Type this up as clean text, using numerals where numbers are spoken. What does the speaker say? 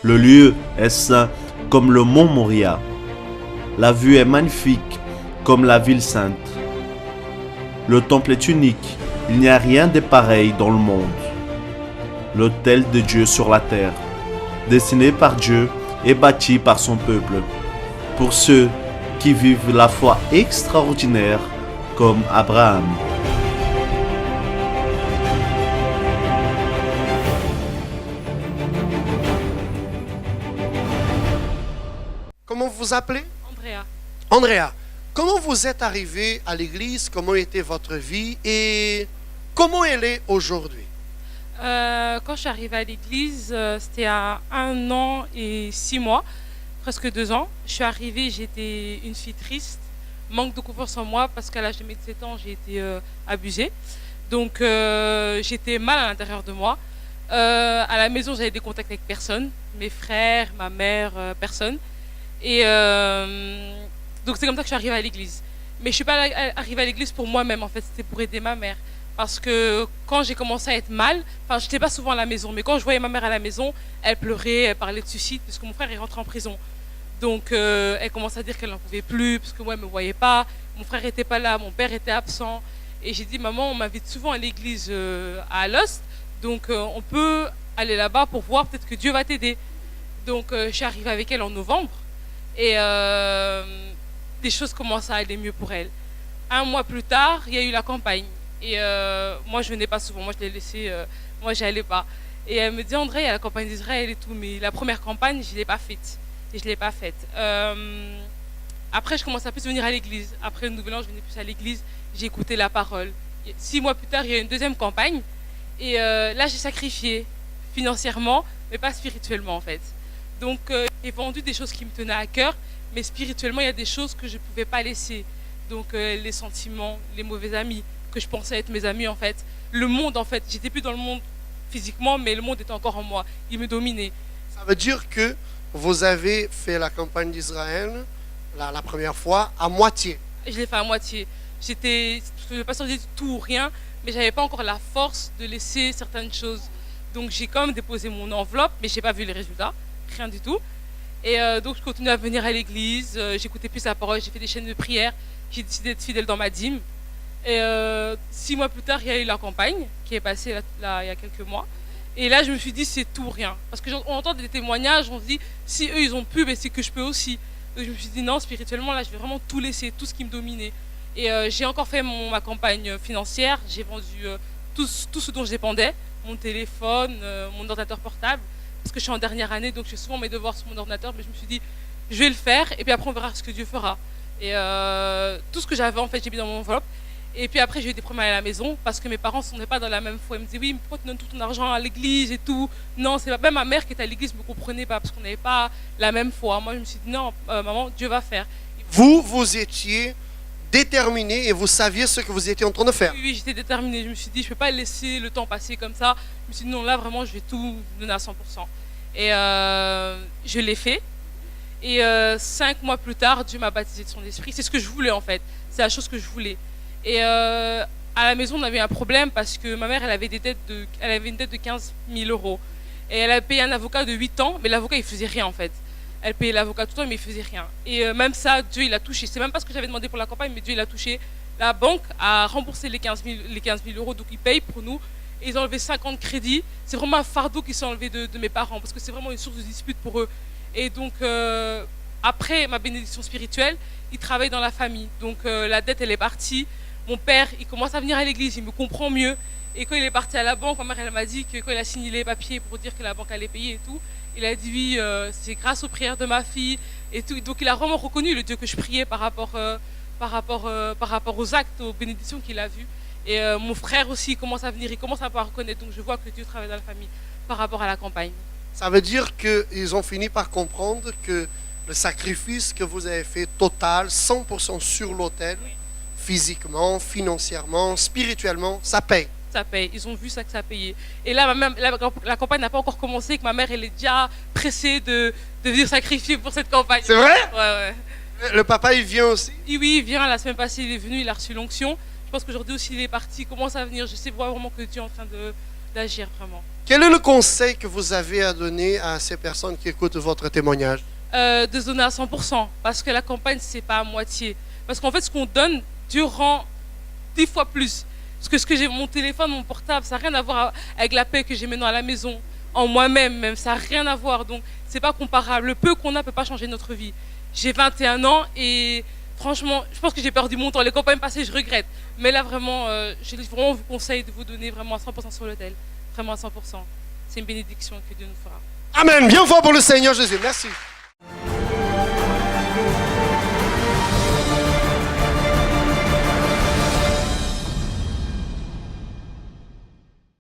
Le lieu est saint comme le mont Moria. La vue est magnifique comme la ville sainte. Le temple est unique. Il n'y a rien de pareil dans le monde. L'autel de Dieu sur la terre, dessiné par Dieu et bâti par son peuple, pour ceux qui vivent la foi extraordinaire comme Abraham. Comment vous vous appelez? Andrea. Andrea. Comment vous êtes arrivé à l'église? Comment était votre vie et comment elle est aujourd'hui? Quand je suis arrivée à l'église, c'était à 1 an et 6 mois, presque 2 ans. Je suis arrivée, j'étais une fille triste, manque de confiance en moi parce qu'à l'âge de mes 17 ans, j'ai été abusée. Donc j'étais mal à l'intérieur de moi. À la maison, j'avais des contacts avec personne, mes frères, ma mère, personne. Et donc c'est comme ça que je suis arrivée à l'église. Mais je ne suis pas arrivée à l'église pour moi-même, en fait, c'était pour aider ma mère. Parce que quand j'ai commencé à être mal, enfin je n'étais pas souvent à la maison, mais quand je voyais ma mère à la maison, elle pleurait, elle parlait de suicide, parce que mon frère est rentré en prison. Donc elle commençait à dire qu'elle n'en pouvait plus, parce que moi elle ne me voyait pas, mon frère n'était pas là, mon père était absent. Et j'ai dit, maman, on m'invite souvent à l'église à Alost, donc on peut aller là-bas pour voir, peut-être que Dieu va t'aider. Donc je suis arrivée avec elle en novembre, et des choses commencent à aller mieux pour elle. 1 mois plus tard, il y a eu la campagne. Et moi, je venais pas souvent. Moi, je l'ai laissé. Moi, j'y allais pas. Et elle me dit, André, il y a la campagne d'Israël et tout. Mais la première campagne, je l'ai pas faite. Et je l'ai pas faite. Après, je commençais à plus venir à l'église. Après le Nouvel An, je venais plus à l'église. J'ai écouté la parole. 6 mois plus tard, il y a eu une deuxième campagne. Et là, j'ai sacrifié financièrement, mais pas spirituellement, en fait. Donc, j'ai vendu des choses qui me tenaient à cœur. Mais spirituellement, il y a des choses que je ne pouvais pas laisser. Donc, les sentiments, les mauvais amis que je pensais être mes amis en fait. Le monde en fait, j'étais plus dans le monde physiquement, mais le monde était encore en moi. Il me dominait. Ça veut dire que vous avez fait la campagne d'Israël la première fois à moitié. Je l'ai fait à moitié. Je ne vais pas sortir du tout ou rien, mais j'avais pas encore la force de laisser certaines choses. Donc j'ai quand même déposé mon enveloppe, mais j'ai pas vu les résultats, rien du tout. Et donc je continue à venir à l'église, j'écoutais plus la parole, j'ai fait des chaînes de prière, j'ai décidé d'être fidèle dans ma dîme. Et 6 mois plus tard, il y a eu la campagne qui est passée là, il y a quelques mois. Et là, je me suis dit, c'est tout ou rien. Parce qu'on entend des témoignages, on se dit, si eux, ils ont pu, ben, c'est que je peux aussi. Donc je me suis dit, non, spirituellement, là, je vais vraiment tout laisser, tout ce qui me dominait. Et j'ai encore fait ma campagne financière. J'ai vendu tout ce dont je dépendais, mon téléphone, mon ordinateur portable. Parce que je suis en dernière année, donc je fais souvent mes devoirs sur mon ordinateur. Mais je me suis dit, je vais le faire, et puis après, on verra ce que Dieu fera. Et tout ce que j'avais, en fait, j'ai mis dans mon enveloppe. Et puis après, j'ai eu des problèmes à la maison parce que mes parents ne sont pas dans la même foi. Ils me disaient, oui, mais pourquoi tu donnes tout ton argent à l'église et tout? Non, c'est pas. Même ma mère qui était à l'église ne me comprenait pas parce qu'on n'avait pas la même foi. Moi, je me suis dit, non, maman, Dieu va faire. Vous étiez déterminé et vous saviez ce que vous étiez en train de faire. Oui, oui, j'étais déterminée. Je me suis dit, je ne peux pas laisser le temps passer comme ça. Je me suis dit, non, là, vraiment, je vais tout donner à 100%. Et je l'ai fait. Et 5 mois plus tard, Dieu m'a baptisé de son esprit. C'est ce que je voulais, en fait. C'est la chose que je voulais. Et à la maison, on avait un problème parce que ma mère, elle avait une dette de 15 000 euros. Et elle a payé un avocat de 8 ans, mais l'avocat, il faisait rien en fait. Elle payait l'avocat tout le temps, mais il faisait rien. Et même ça, Dieu, il a touché. C'est même pas ce que j'avais demandé pour la campagne, mais Dieu, il a touché. La banque a remboursé les 15 000 euros, donc ils payent pour nous. Et ils ont enlevé 50 crédits. C'est vraiment un fardeau qui s'est enlevé de mes parents parce que c'est vraiment une source de dispute pour eux. Et donc, après ma bénédiction spirituelle, ils travaillent dans la famille. Donc, la dette, elle est partie. Mon père, il commence à venir à l'église, il me comprend mieux. Et quand il est parti à la banque, ma mère, elle m'a dit que quand il a signé les papiers pour dire que la banque allait payer et tout, il a dit oui, c'est grâce aux prières de ma fille et tout. Donc il a vraiment reconnu le Dieu que je priais par rapport aux actes, aux bénédictions qu'il a vues. Et mon frère aussi, il commence à venir, il commence à pas reconnaître. Donc je vois que Dieu travaille dans la famille par rapport à la campagne. Ça veut dire qu'ils ont fini par comprendre que le sacrifice que vous avez fait total, 100% sur l'autel, oui, physiquement, financièrement, spirituellement, ça paye. Ça paye. Ils ont vu ça que ça payait. Et là, la campagne n'a pas encore commencé, que ma mère, elle est déjà pressée de venir sacrifier pour cette campagne. C'est vrai? Ouais. Le papa, il vient aussi? Oui, il vient. La semaine passée, il est venu, il a reçu l'onction. Je pense qu'aujourd'hui aussi, il est parti, il commence à venir. Je sais vraiment que Dieu est en train d'agir, vraiment. Quel est le conseil que vous avez à donner à ces personnes qui écoutent votre témoignage? De se donner à 100%, parce que la campagne, c'est pas à moitié. Parce qu'en fait, ce qu'on donne durant 10 fois plus. Parce que ce que j'ai, mon téléphone, mon portable, ça n'a rien à voir avec la paix que j'ai maintenant à la maison, en moi-même même, ça n'a rien à voir. Donc, c'est pas comparable. Le peu qu'on a ne peut pas changer notre vie. J'ai 21 ans et franchement, je pense que j'ai perdu mon temps. Les campagnes passées, je regrette. Mais là, vraiment, je vraiment vous conseille de vous donner vraiment à 100% sur l'autel. Vraiment à 100%. C'est une bénédiction que Dieu nous fera. Amen. Bien fort pour le Seigneur Jésus. Merci.